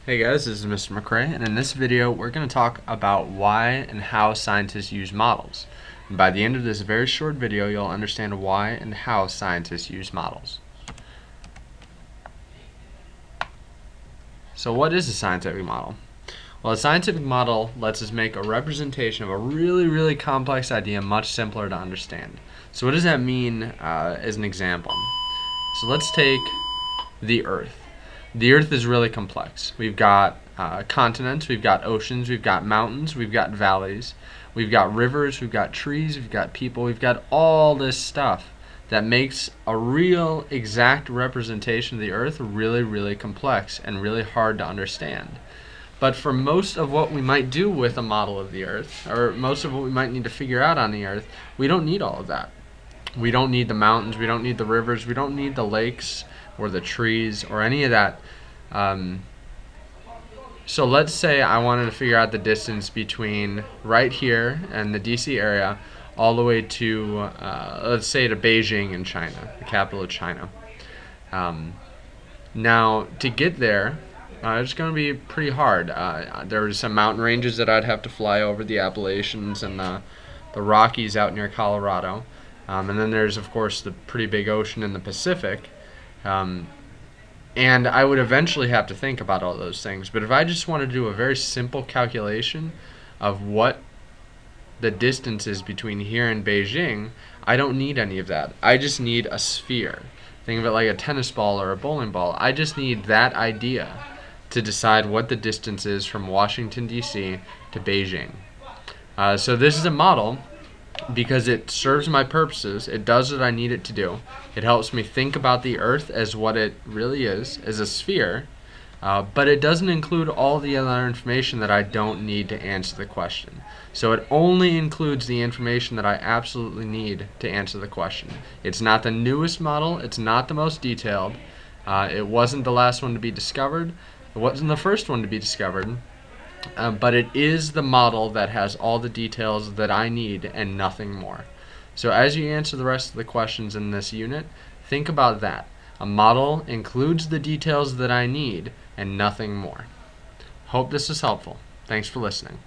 Hey guys, this is Mr. McRae, and in this video we're going to talk about why and how scientists use models. And by the end of this very short video, you'll understand why and how scientists use models. So what is a scientific model? Well, a scientific model lets us make a representation of a really complex idea much simpler to understand. So what does that mean as an example? So let's take the Earth. The Earth is really complex. We've got continents, we've got oceans, we've got mountains, we've got valleys, we've got rivers, we've got trees, we've got people, we've got all this stuff that makes a real exact representation of the Earth really complex and really hard to understand. But for most of what we might do with a model of the Earth, or most of what we might need to figure out on the Earth, we don't need all of that. We don't need the mountains, we don't need the rivers, we don't need the lakes or the trees or any of that. So let's say I wanted to figure out the distance between right here and the DC area all the way to, let's say, to Beijing in China, the capital of China. Now, to get there, it's going to be pretty hard. There's some mountain ranges that I'd have to fly over, the Appalachians and the Rockies out near Colorado. And then there's, of course, the pretty big ocean in the Pacific. And I would eventually have to think about all those things. But if I just want to do a very simple calculation of what the distance is between here and Beijing, I don't need any of that. I just need a sphere. Think of it like a tennis ball or a bowling ball. I just need that idea to decide what the distance is from Washington, D.C. to Beijing. So this is a model because it serves my purposes. It does what I need it to do. It helps me think about the Earth as what it really is, as a sphere, but it doesn't include all the other information that I don't need to answer the question. So it only includes the information that I absolutely need to answer the question. It's not the newest model, it's not the most detailed, it wasn't the last one to be discovered, it wasn't the first one to be discovered, but it is the model that has all the details that I need and nothing more. So as you answer the rest of the questions in this unit, think about that. A model includes the details that I need and nothing more. Hope this is helpful. Thanks for listening.